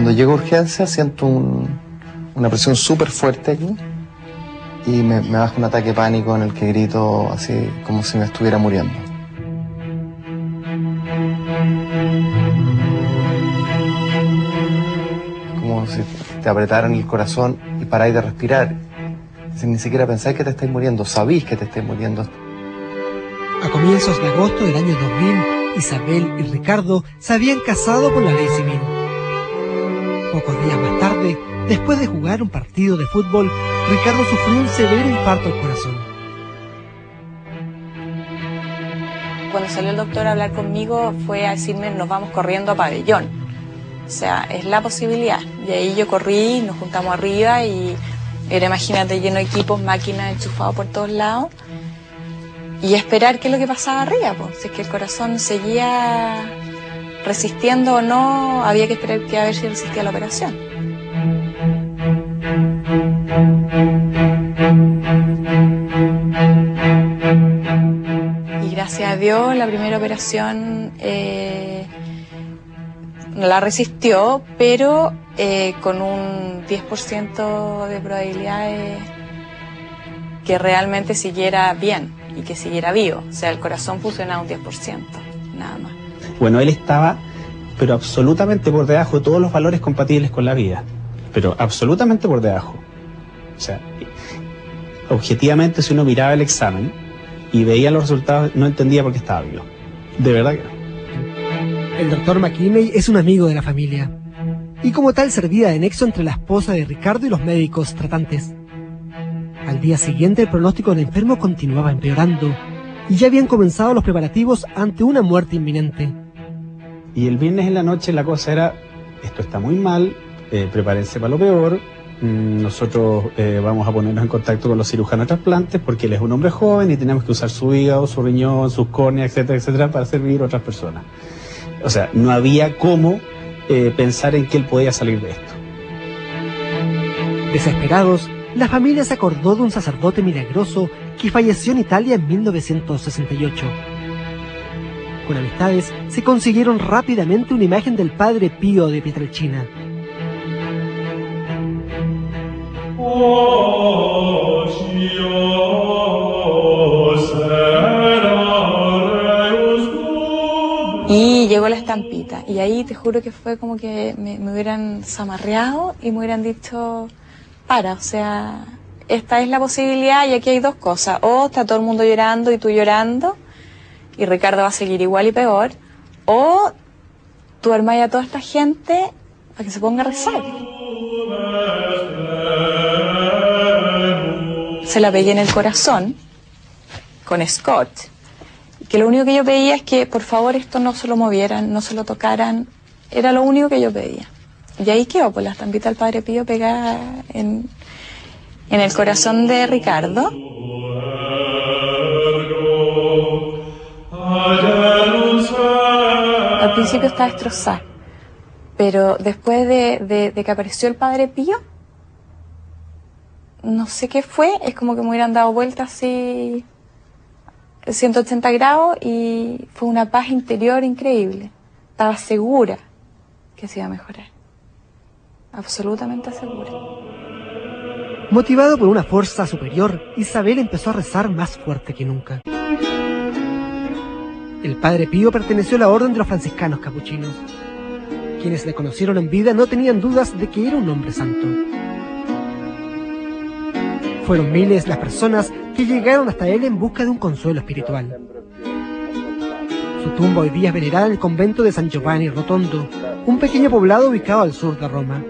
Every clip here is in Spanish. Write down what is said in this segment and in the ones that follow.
Cuando llego a urgencia siento una presión súper fuerte aquí y me baja un ataque de pánico en el que grito así como si me estuviera muriendo. Es como si te apretaran el corazón y paráis de respirar. Sin ni siquiera pensar que te estáis muriendo, sabéis que te estáis muriendo. A comienzos de agosto del año 2000, Isabel y Ricardo se habían casado por la ley civil. Pocos días más tarde, después de jugar un partido de fútbol, Ricardo sufrió un severo infarto al corazón. Cuando salió el doctor a hablar conmigo fue a decirme nos vamos corriendo a Pabellón. O sea, es la posibilidad. Y ahí yo corrí, nos juntamos arriba y era, imagínate, lleno de equipos, máquinas enchufados por todos lados. Y esperar qué es lo que pasaba arriba, pues. Si es que el corazón seguía resistiendo o no, había que esperar a ver si resistía la operación. Y gracias a Dios la primera operación la resistió, pero con un 10% de probabilidades que realmente siguiera bien y que siguiera vivo. O sea, el corazón funcionaba un 10%, nada más. Bueno, él estaba, pero absolutamente por debajo de todos los valores compatibles con la vida. Pero absolutamente por debajo. O sea, objetivamente, si uno miraba el examen y veía los resultados, no entendía por qué estaba vivo. De verdad que no. El doctor McKinney es un amigo de la familia y como tal servía de nexo entre la esposa de Ricardo y los médicos tratantes. Al día siguiente el pronóstico del enfermo continuaba empeorando y ya habían comenzado los preparativos ante una muerte inminente. Y el viernes en la noche la cosa era, esto está muy mal, prepárense para lo peor, nosotros vamos a ponernos en contacto con los cirujanos de trasplantes porque él es un hombre joven y tenemos que usar su hígado, su riñón, sus córneas, etcétera, etcétera, para hacer vivir a otras personas. O sea, no había cómo pensar en que él podía salir de esto. Desesperados, la familia se acordó de un sacerdote milagroso que falleció en Italia en 1968. Con amistades se consiguieron rápidamente una imagen del Padre Pío de Pietrelcina. Y llegó la estampita, y ahí te juro que fue como que me hubieran zamarreado y me hubieran dicho, o sea, esta es la posibilidad y aquí hay dos cosas, o está todo el mundo llorando y tú llorando, y Ricardo va a seguir igual y peor, o tú armas a toda esta gente para que se ponga a rezar. Se la pegué en el corazón, con scotch, que lo único que yo pedía es que por favor esto no se lo movieran, no se lo tocaran, era lo único que yo pedía. Y ahí quedó, pues la estampita del Padre Pío pegada en el corazón de Ricardo. Al principio estaba destrozada, pero después de que apareció el Padre Pío, no sé qué fue, es como que me hubieran dado vueltas así 180 grados y fue una paz interior increíble. Estaba segura que se iba a mejorar. Absolutamente segura. Motivado por una fuerza superior, Isabel empezó a rezar más fuerte que nunca. El Padre Pío perteneció a la Orden de los Franciscanos Capuchinos. Quienes le conocieron en vida no tenían dudas de que era un hombre santo. Fueron miles las personas que llegaron hasta él en busca de un consuelo espiritual. Su tumba hoy día es venerada en el convento de San Giovanni Rotondo, un pequeño poblado ubicado al sur de Roma.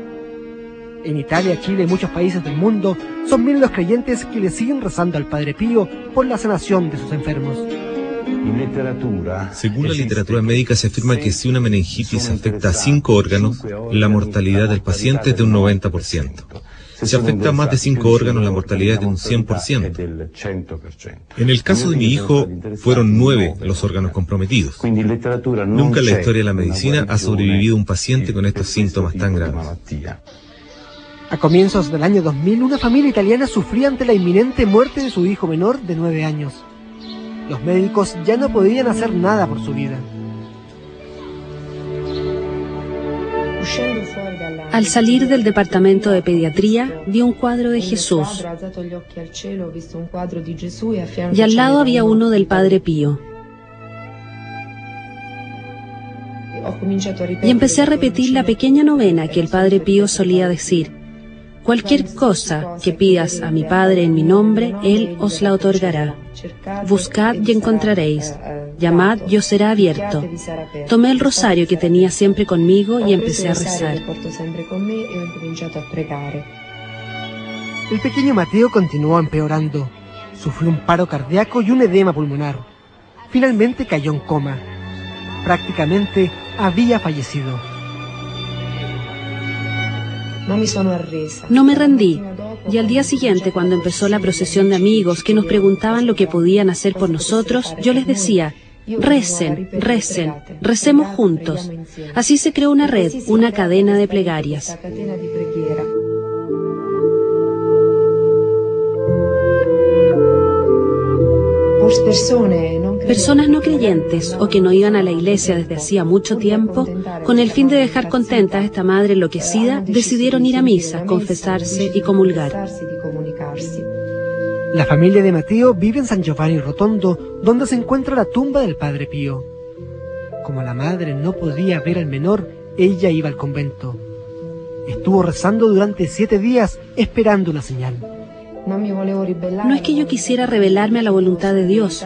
En Italia, Chile y muchos países del mundo son miles los creyentes que le siguen rezando al Padre Pío por la sanación de sus enfermos. Según la literatura médica se afirma que si una meningitis afecta a 5 órganos, la mortalidad del paciente es de un 90%. Si afecta a más de 5 órganos, la mortalidad es de un 100%. En el caso de mi hijo, fueron 9 los órganos comprometidos. Nunca en la historia de la medicina ha sobrevivido un paciente con estos síntomas tan graves. A comienzos del año 2000, una familia italiana sufría ante la inminente muerte de su hijo menor de 9 años. Los médicos ya no podían hacer nada por su vida. Al salir del departamento de pediatría, vi un cuadro de Jesús y al lado había uno del Padre Pío. Y empecé a repetir la pequeña novena que el Padre Pío solía decir: cualquier cosa que pidas a mi Padre en mi nombre, Él os la otorgará. Buscad y encontraréis. Llamad y os será abierto. Tomé el rosario que tenía siempre conmigo y empecé a rezar. El pequeño Mateo continuó empeorando. Sufrió un paro cardíaco y un edema pulmonar. Finalmente cayó en coma. Prácticamente había fallecido. No me rendí, y al día siguiente, cuando empezó la procesión de amigos que nos preguntaban lo que podían hacer por nosotros, yo les decía: recen, recen, recemos juntos. Así se creó una red, una cadena de plegarias. Personas no creyentes o que no iban a la iglesia desde hacía mucho tiempo, con el fin de dejar contenta a esta madre enloquecida, decidieron ir a misa, confesarse y comulgar. La familia de Mateo vive en San Giovanni Rotondo, donde se encuentra la tumba del Padre Pío. Como la madre no podía ver al menor, ella iba al convento. Estuvo rezando durante 7 días, esperando una señal. No es que yo quisiera rebelarme a la voluntad de Dios,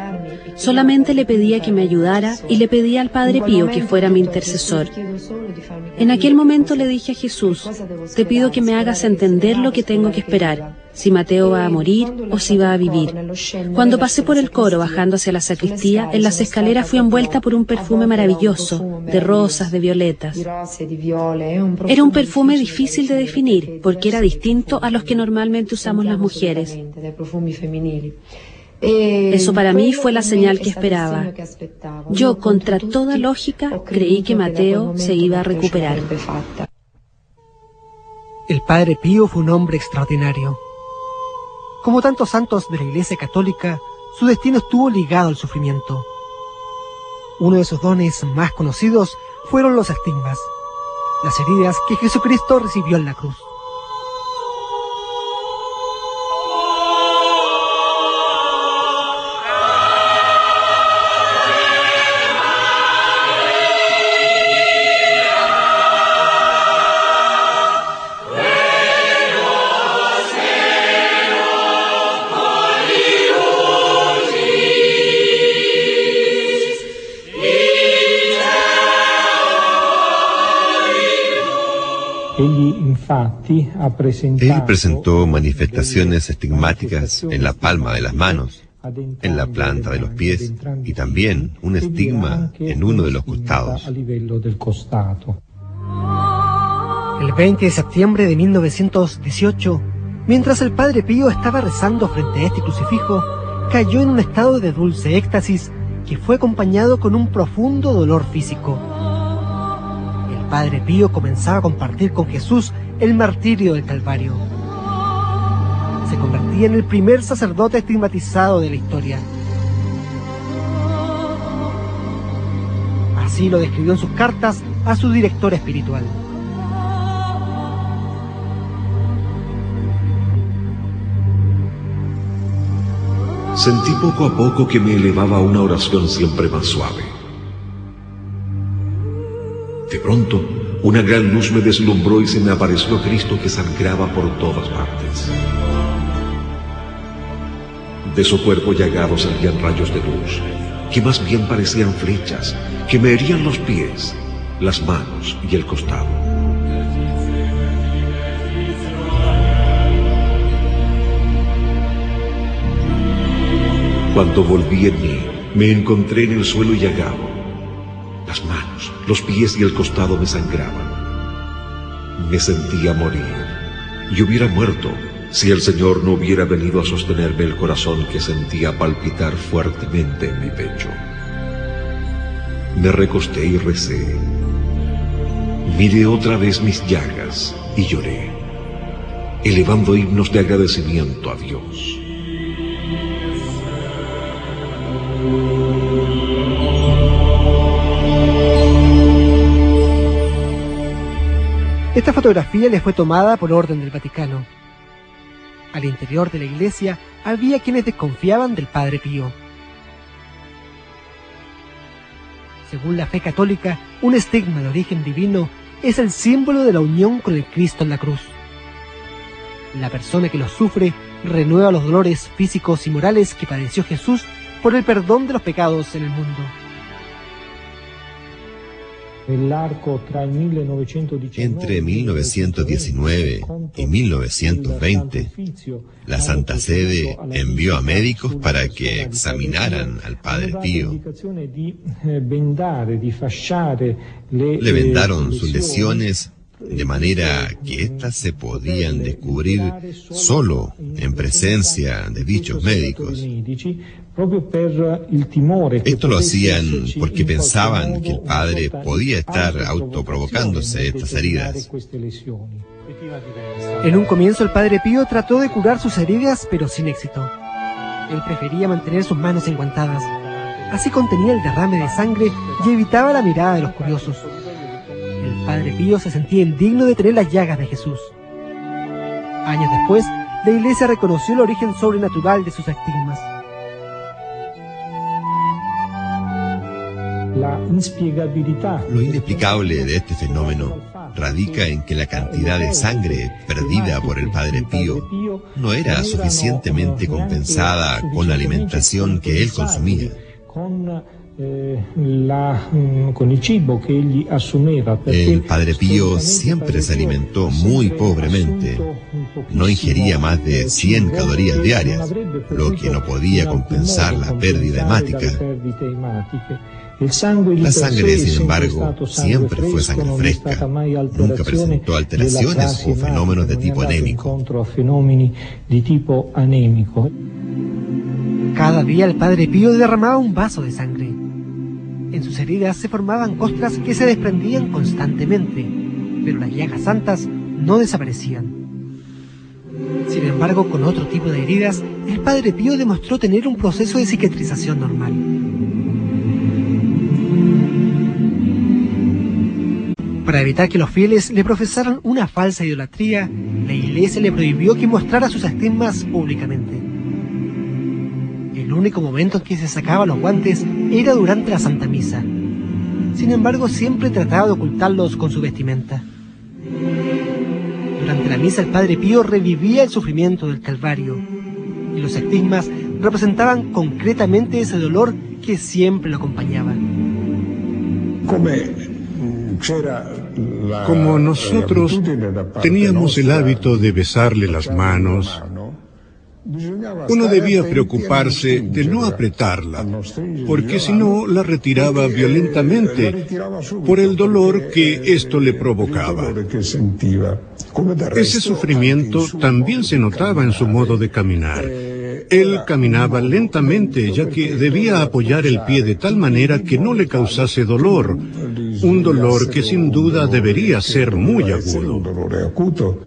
solamente le pedía que me ayudara y le pedía al Padre Pío que fuera mi intercesor. En aquel momento le dije a Jesús: te pido que me hagas entender lo que tengo que esperar, si Mateo va a morir o si va a vivir. Cuando pasé por el coro bajando hacia la sacristía, en las escaleras fui envuelta por un perfume maravilloso, de rosas, de violetas. Era un perfume difícil de definir, porque era distinto a los que normalmente usamos las mujeres. Eso para mí fue la señal que esperaba. Yo, contra toda lógica, creí que Mateo se iba a recuperar. El Padre Pío fue un hombre extraordinario. Como tantos santos de la Iglesia Católica, su destino estuvo ligado al sufrimiento. Uno de sus dones más conocidos fueron los estigmas, las heridas que Jesucristo recibió en la cruz. Él presentó manifestaciones estigmáticas en la palma de las manos, en la planta de los pies y también un estigma en uno de los costados. El 20 de septiembre de 1918, mientras el Padre Pío estaba rezando frente a este crucifijo, cayó en un estado de dulce éxtasis que fue acompañado con un profundo dolor físico. El Padre Pío comenzaba a compartir con Jesús el martirio del Calvario. Se convertía en el primer sacerdote estigmatizado de la historia. Así lo describió en sus cartas a su director espiritual. Sentí poco a poco que me elevaba a una oración siempre más suave. De pronto, una gran luz me deslumbró y se me apareció Cristo que sangraba por todas partes. De su cuerpo llagado salían rayos de luz, que más bien parecían flechas, que me herían los pies, las manos y el costado. Cuando volví en mí, me encontré en el suelo llagado. Las manos, los pies y el costado me sangraban. Me sentía morir y hubiera muerto si el Señor no hubiera venido a sostenerme el corazón que sentía palpitar fuertemente en mi pecho. Me recosté y recé. Miré otra vez mis llagas y lloré, elevando himnos de agradecimiento a Dios. Esta fotografía le fue tomada por orden del Vaticano. Al interior de la iglesia había quienes desconfiaban del Padre Pío. Según la fe católica, un estigma de origen divino es el símbolo de la unión con el Cristo en la cruz. La persona que lo sufre renueva los dolores físicos y morales que padeció Jesús por el perdón de los pecados en el mundo. Entre 1919 y 1920, la Santa Sede envió a médicos para que examinaran al Padre Pío. Le vendaron sus lesiones de manera que éstas se podían descubrir solo en presencia de dichos médicos. Esto lo hacían porque pensaban que el padre podía estar autoprovocándose estas heridas. En un comienzo el Padre Pío trató de curar sus heridas, pero sin éxito. Él prefería mantener sus manos enguantadas. Así contenía el derrame de sangre y evitaba la mirada de los curiosos. El Padre Pío se sentía indigno de tener las llagas de Jesús. Años después, la Iglesia reconoció el origen sobrenatural de sus estigmas. Lo inexplicable de este fenómeno radica en que la cantidad de sangre perdida por el Padre Pío no era suficientemente compensada con la alimentación que él consumía. El Padre Pío siempre se alimentó muy pobremente. No ingería más de 100 calorías diarias, lo que no podía compensar la pérdida hemática. La sangre, sin embargo, siempre fue sangre fresca. Nunca presentó alteraciones o fenómenos de tipo anémico. Cada día el Padre Pío derramaba un vaso de sangre. En sus heridas se formaban costras que se desprendían constantemente, pero las llagas santas no desaparecían. Sin embargo, con otro tipo de heridas, el Padre Pío demostró tener un proceso de cicatrización normal. Para evitar que los fieles le profesaran una falsa idolatría, la Iglesia le prohibió que mostrara sus estigmas públicamente. El único momento en que se sacaba los guantes era durante la Santa Misa. Sin embargo, siempre trataba de ocultarlos con su vestimenta. Durante la misa el Padre Pío revivía el sufrimiento del Calvario, y los estigmas representaban concretamente ese dolor que siempre lo acompañaba. Como nosotros teníamos el hábito de besarle las manos, uno debía preocuparse de no apretarla, porque si no la retiraba violentamente por el dolor que esto le provocaba. Ese sufrimiento también se notaba en su modo de caminar. Él caminaba lentamente, ya que debía apoyar el pie de tal manera que no le causase dolor, un dolor que sin duda debería ser muy agudo.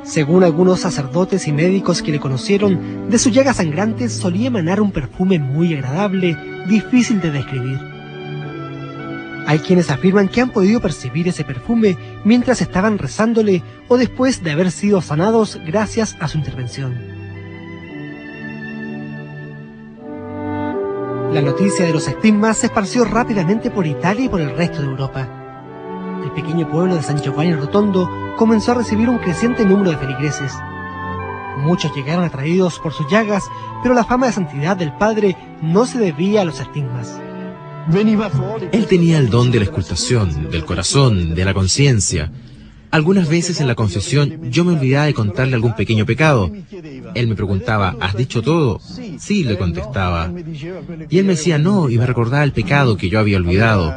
Según algunos sacerdotes y médicos que le conocieron, de sus llagas sangrantes solía emanar un perfume muy agradable, difícil de describir. Hay quienes afirman que han podido percibir ese perfume mientras estaban rezándole o después de haber sido sanados gracias a su intervención. La noticia de los estigmas se esparció rápidamente por Italia y por el resto de Europa. El pequeño pueblo de San Giovanni Rotondo comenzó a recibir un creciente número de feligreses. Muchos llegaron atraídos por sus llagas, pero la fama de santidad del padre no se debía a los estigmas. Él tenía el don de la escrutación, del corazón, de la conciencia. Algunas veces en la confesión yo me olvidaba de contarle algún pequeño pecado. Él me preguntaba, ¿has dicho todo? Sí, le contestaba. Y él me decía no, y me recordaba el pecado que yo había olvidado.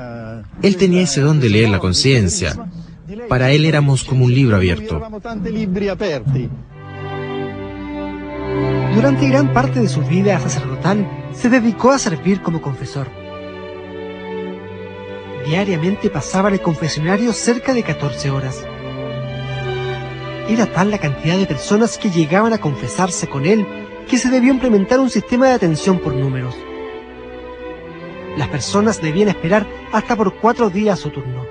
Él tenía ese don de leer la conciencia. Para él éramos como un libro abierto. Durante gran parte de su vida sacerdotal, se dedicó a servir como confesor. Diariamente pasaba en el confesionario cerca de 14 horas. Era tal la cantidad de personas que llegaban a confesarse con él que se debió implementar un sistema de atención por números. Las personas debían esperar hasta por 4 días su turno.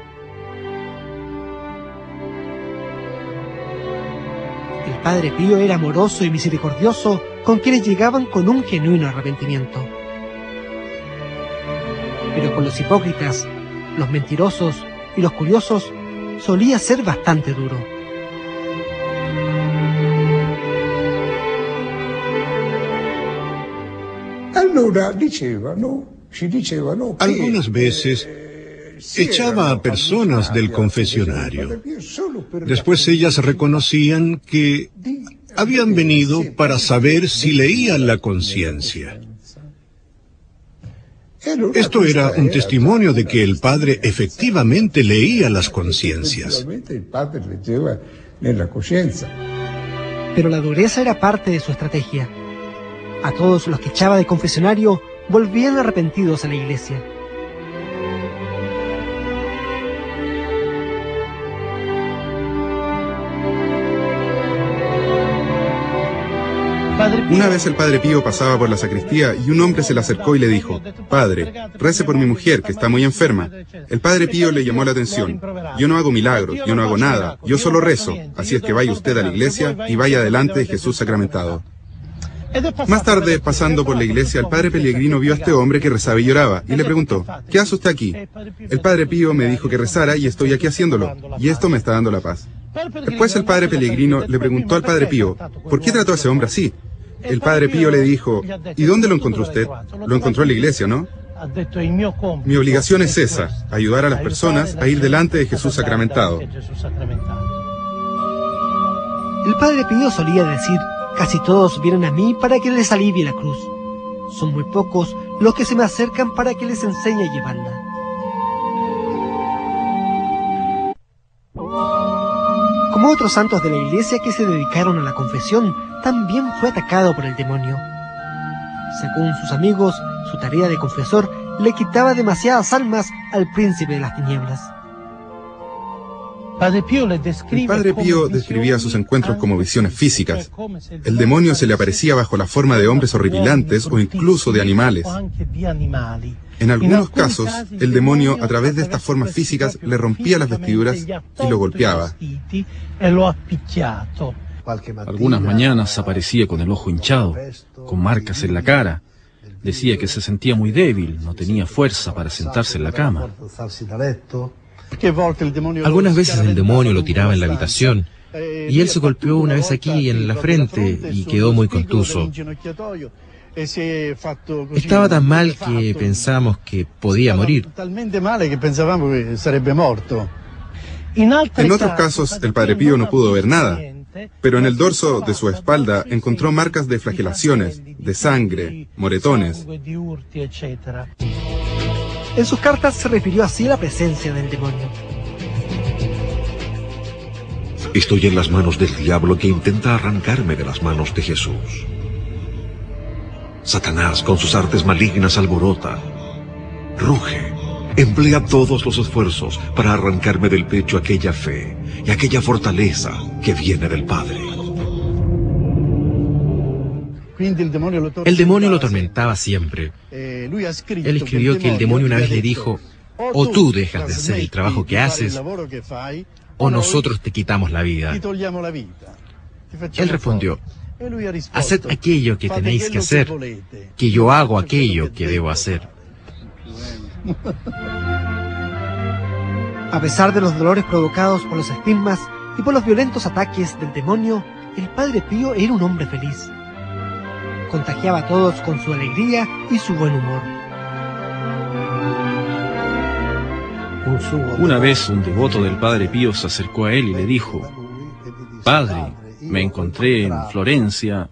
Padre Pío era amoroso y misericordioso con quienes llegaban con un genuino arrepentimiento. Pero con los hipócritas, los mentirosos y los curiosos solía ser bastante duro. Algunas veces echaba a personas del confesionario. Después ellas reconocían que habían venido para saber si leían la conciencia. Esto era un testimonio de que el padre efectivamente leía las conciencias. Pero la dureza era parte de su estrategia. A todos los que echaba de confesionario volvían arrepentidos a la iglesia. Una vez el Padre Pío pasaba por la sacristía y un hombre se le acercó y le dijo: «Padre, rece por mi mujer, que está muy enferma». El Padre Pío le llamó la atención: «Yo no hago milagros, yo no hago nada, yo solo rezo, así es que vaya usted a la iglesia y vaya delante de Jesús sacramentado». Más tarde, pasando por la iglesia, el Padre Pellegrino vio a este hombre que rezaba y lloraba, y le preguntó: «¿Qué hace usted aquí?». El Padre Pío me dijo que rezara y estoy aquí haciéndolo, y esto me está dando la paz. Después el Padre Pellegrino le preguntó al Padre Pío: «¿Por qué trató a ese hombre así?». El Padre Pío le dijo: «¿Y dónde lo encontró usted? Lo encontró en la iglesia, ¿no? Mi obligación es esa, ayudar a las personas a ir delante de Jesús sacramentado». El Padre Pío solía decir: «Casi todos vienen a mí para que les alivie la cruz. Son muy pocos los que se me acercan para que les enseñe a llevarla». Como otros santos de la iglesia que se dedicaron a la confesión, también fue atacado por el demonio. Según sus amigos, su tarea de confesor le quitaba demasiadas almas al príncipe de las tinieblas. El Padre Pío describía sus encuentros como visiones físicas. El demonio se le aparecía bajo la forma de hombres horripilantes o incluso de animales. En algunos casos, el demonio, a través de estas formas físicas, le rompía las vestiduras y lo golpeaba. Algunas mañanas aparecía con el ojo hinchado, con marcas en la cara. Decía que se sentía muy débil, no tenía fuerza para sentarse en la cama. Algunas veces el demonio lo tiraba en la habitación, y él se golpeó una vez aquí en la frente y quedó muy contuso. Estaba tan mal que pensamos que podía morir. En otros casos, el Padre Pío no pudo ver nada, pero en el dorso de su espalda encontró marcas de flagelaciones, de sangre, moretones. En sus cartas se refirió así a la presencia del demonio. Estoy en las manos del diablo que intenta arrancarme de las manos de Jesús. Satanás con sus artes malignas alborota, ruge, emplea todos los esfuerzos para arrancarme del pecho aquella fe y aquella fortaleza que viene del Padre. El demonio lo atormentaba siempre. Él escribió que el demonio una vez le dijo: «O tú dejas de hacer el trabajo que haces, o nosotros te quitamos la vida». Él respondió: «Haced aquello que tenéis que hacer, que yo hago aquello que debo hacer». A pesar de los dolores provocados por los estigmas y por los violentos ataques del demonio, el Padre Pío era un hombre feliz. Contagiaba a todos con su alegría y su buen humor. Una vez un devoto del Padre Pío se acercó a él y le dijo: «Padre, me encontré en Florencia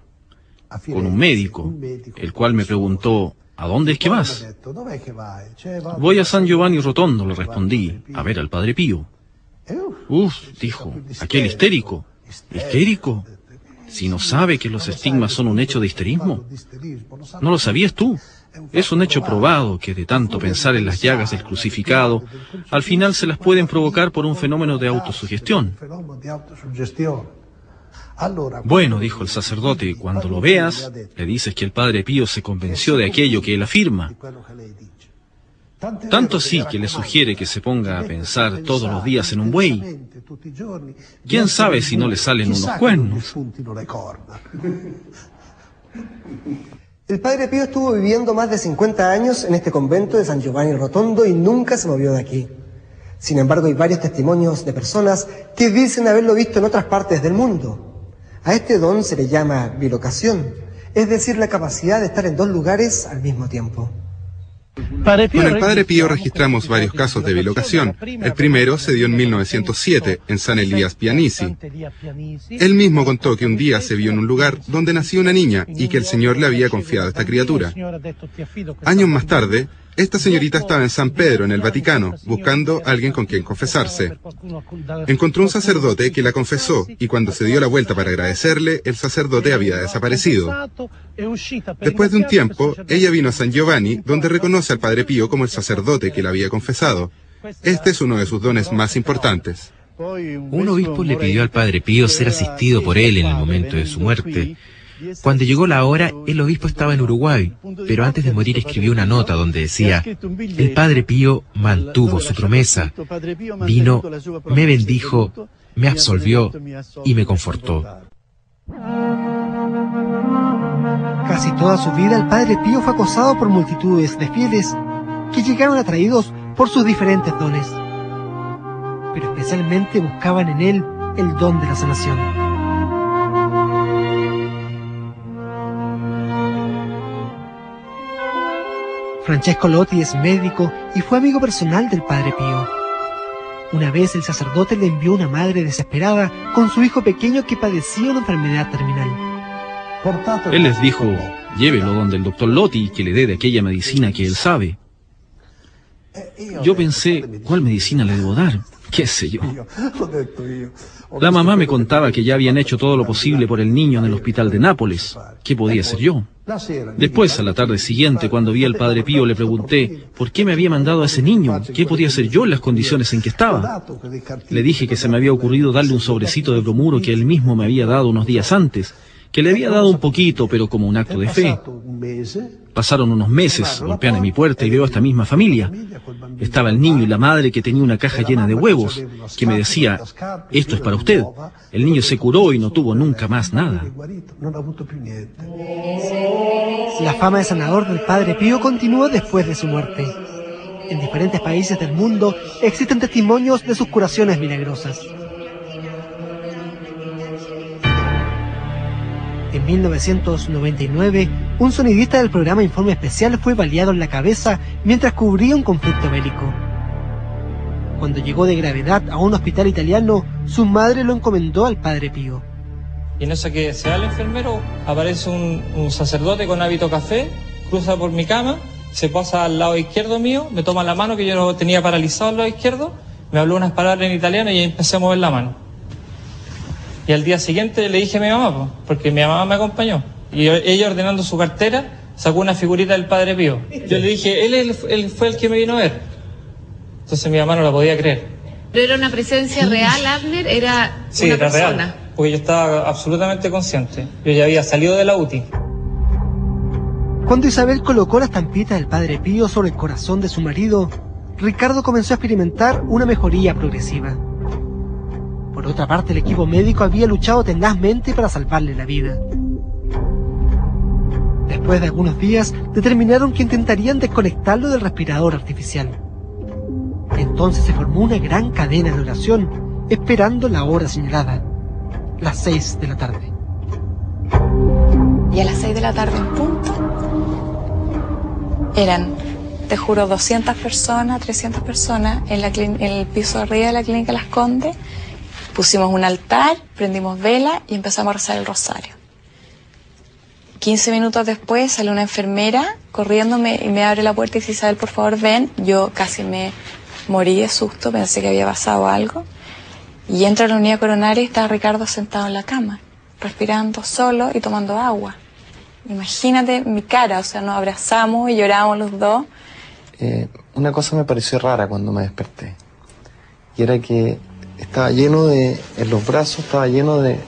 con un médico, el cual me preguntó: ¿a dónde es que vas?». «Voy a San Giovanni Rotondo», le respondí, «a ver al Padre Pío». «Uf», dijo, «aquel histérico». «¿Histérico? Si no sabe que los estigmas son un hecho de histerismo. ¿No lo sabías tú? Es un hecho probado que de tanto pensar en las llagas del crucificado, al final se las pueden provocar por un fenómeno de autosugestión». «Bueno», dijo el sacerdote, «cuando lo veas, le dices que el Padre Pío se convenció de aquello que él afirma». Tanto así que le sugiere que se ponga a pensar todos los días en un buey. ¿Quién sabe si no le salen unos cuernos? El Padre Pío estuvo viviendo más de 50 años en este convento de San Giovanni Rotondo y nunca se movió de aquí. Sin embargo, hay varios testimonios de personas que dicen haberlo visto en otras partes del mundo. A este don se le llama bilocación, es decir, la capacidad de estar en dos lugares al mismo tiempo. Con el Padre Pío registramos varios casos de bilocación. El primero se dio en 1907, en San Elías Pianisi. Él mismo contó que un día se vio en un lugar donde nacía una niña y que el Señor le había confiado a esta criatura. Años más tarde, esta señorita estaba en San Pedro, en el Vaticano, buscando a alguien con quien confesarse. Encontró un sacerdote que la confesó y cuando se dio la vuelta para agradecerle, el sacerdote había desaparecido. Después de un tiempo, ella vino a San Giovanni, donde reconoce al Padre Pío como el sacerdote que la había confesado. Este es uno de sus dones más importantes. Un obispo le pidió al Padre Pío ser asistido por él en el momento de su muerte. Cuando llegó la hora, el obispo estaba en Uruguay, pero antes de morir escribió una nota donde decía: el Padre Pío mantuvo su promesa, vino, me bendijo, me absolvió y me confortó. Casi toda su vida el Padre Pío fue acosado por multitudes de fieles que llegaron atraídos por sus diferentes dones, pero especialmente buscaban en él el don de la sanación. Francesco Lotti es médico y fue amigo personal del Padre Pío. Una vez el sacerdote le envió una madre desesperada con su hijo pequeño que padecía una enfermedad terminal. Él les dijo: llévelo donde el doctor Lotti y que le dé de aquella medicina que él sabe. Yo pensé, ¿cuál medicina le debo dar? ¿Qué sé yo? La mamá me contaba que ya habían hecho todo lo posible por el niño en el hospital de Nápoles. ¿Qué podía hacer yo? Después, a la tarde siguiente, cuando vi al Padre Pío, le pregunté por qué me había mandado a ese niño, qué podía hacer yo en las condiciones en que estaba. Le dije que se me había ocurrido darle un sobrecito de bromuro que él mismo me había dado unos días antes, que le había dado un poquito, pero como un acto de fe. Pasaron unos meses, golpean a mi puerta y veo a esta misma familia. Estaba el niño y la madre que tenía una caja llena de huevos, que me decía: esto es para usted. El niño se curó y no tuvo nunca más nada. La fama de sanador del Padre Pío continuó después de su muerte. En diferentes países del mundo existen testimonios de sus curaciones milagrosas. En 1999, un sonidista del programa Informe Especial fue baleado en la cabeza mientras cubría un conflicto bélico. Cuando llegó de gravedad a un hospital italiano, su madre lo encomendó al Padre Pío. Y en eso que se va el enfermero, aparece un sacerdote con hábito café, cruza por mi cama, se pasa al lado izquierdo mío, me toma la mano, que yo no tenía paralizado al lado izquierdo, me habló unas palabras en italiano y empecé a mover la mano. Y al día siguiente le dije a mi mamá, porque mi mamá me acompañó. Y ella, ordenando su cartera, sacó una figurita del Padre Pío. Yo le dije, él fue el que me vino a ver. Entonces mi mamá no la podía creer. ¿Pero era una presencia real, Abner? ¿Era sí, una era persona? Real, porque yo estaba absolutamente consciente. Yo ya había salido de la UTI. Cuando Isabel colocó la estampita del Padre Pío sobre el corazón de su marido, Ricardo comenzó a experimentar una mejoría progresiva. Por otra parte, el equipo médico había luchado tenazmente para salvarle la vida. Después de algunos días, determinaron que intentarían desconectarlo del respirador artificial. Entonces se formó una gran cadena de oración, esperando la hora señalada, las 6 de la tarde. Y a las 6 de la tarde en punto, eran, te juro, 200 personas, 300 personas en el piso de arriba de la clínica Las Condes. Pusimos un altar, prendimos vela y empezamos a rezar el rosario. 15 minutos después sale una enfermera corriéndome y me abre la puerta y dice: Isabel, por favor, ven. Yo casi me morí de susto, pensé que había pasado algo. Y entro a la unidad coronaria y está Ricardo sentado en la cama, respirando solo y tomando agua. Imagínate mi cara, o sea, nos abrazamos y lloramos los dos. Una cosa me pareció rara cuando me desperté, y era que estaba lleno en los brazos estaba lleno de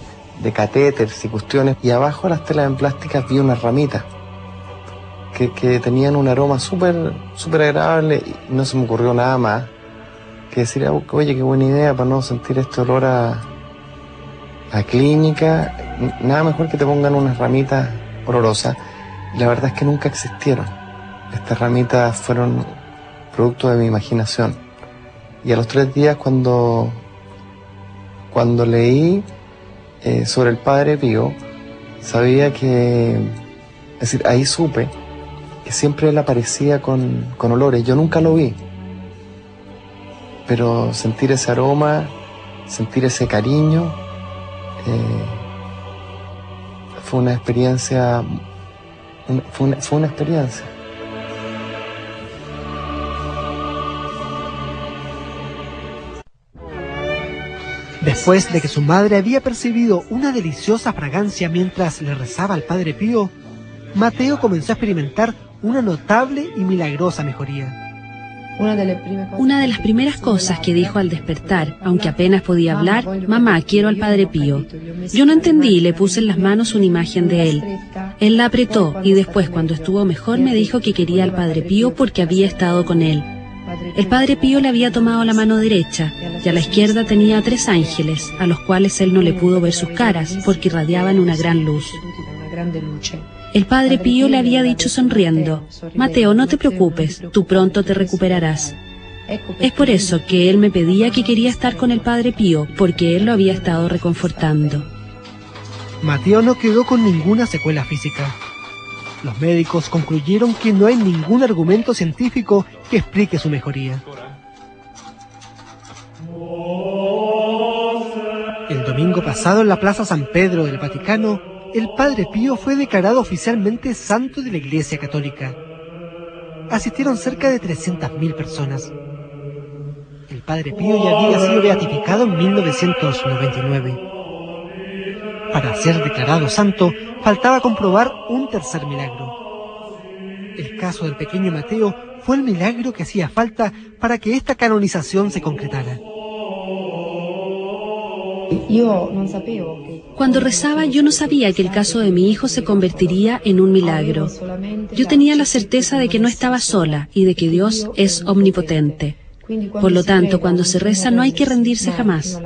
catéteres y cuestiones, y abajo de las telas en plásticas vi unas ramitas que tenían un aroma súper agradable y no se me ocurrió nada más que decir, oye, qué buena idea para no sentir este olor a clínica, nada mejor que te pongan unas ramitas olorosas. La verdad es que nunca existieron. Estas ramitas fueron producto de mi imaginación. Y a los 3 días cuando leí sobre el Padre Pío, sabía que, es decir, ahí supe que siempre él aparecía con olores. Yo nunca lo vi, pero sentir ese aroma, sentir ese cariño, fue una experiencia, fue una experiencia. Después de que su madre había percibido una deliciosa fragancia mientras le rezaba al Padre Pío, Mateo comenzó a experimentar una notable y milagrosa mejoría. Una de las primeras cosas que dijo al despertar, aunque apenas podía hablar: mamá, quiero al Padre Pío. Yo no entendí y le puse en las manos una imagen de él. Él la apretó y después, cuando estuvo mejor, me dijo que quería al Padre Pío porque había estado con él. El Padre Pío le había tomado la mano derecha y a la izquierda tenía 3 ángeles, a los cuales él no le pudo ver sus caras porque irradiaban una gran luz. El Padre Pío le había dicho sonriendo: Mateo, no te preocupes, tú pronto te recuperarás. Es por eso que él me pedía que quería estar con el Padre Pío, porque él lo había estado reconfortando. Mateo no quedó con ninguna secuela física. Los médicos concluyeron que no hay ningún argumento científico que explique su mejoría. El domingo pasado, en la Plaza San Pedro del Vaticano, el Padre Pío fue declarado oficialmente santo de la Iglesia Católica. Asistieron cerca de 300.000 personas. El Padre Pío ya había sido beatificado en 1999. Para ser declarado santo, faltaba comprobar un tercer milagro. El caso del pequeño Mateo fue el milagro que hacía falta para que esta canonización se concretara. Cuando rezaba, yo no sabía que el caso de mi hijo se convertiría en un milagro. Yo tenía la certeza de que no estaba sola y de que Dios es omnipotente. Por lo tanto, cuando se reza no hay que rendirse jamás.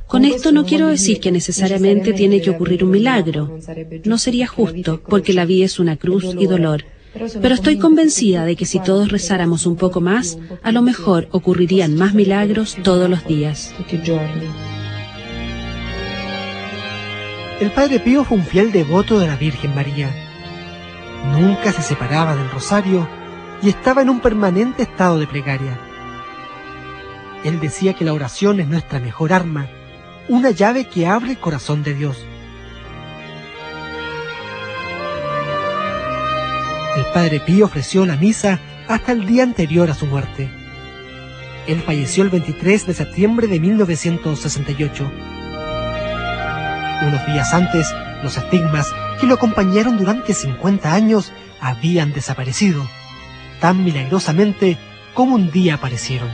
Con esto no quiero decir que necesariamente tiene que ocurrir un milagro. No sería justo, porque la vida es una cruz y dolor. Pero estoy convencida de que si todos rezáramos un poco más, a lo mejor ocurrirían más milagros todos los días. El Padre Pío fue un fiel devoto de la Virgen María. Nunca se separaba del rosario y estaba en un permanente estado de plegaria. Él decía que la oración es nuestra mejor arma, una llave que abre el corazón de Dios. El Padre Pío ofreció la misa hasta el día anterior a su muerte. Él falleció el 23 de septiembre de 1968. Unos días antes, los estigmas que lo acompañaron durante 50 años habían desaparecido, tan milagrosamente como un día aparecieron.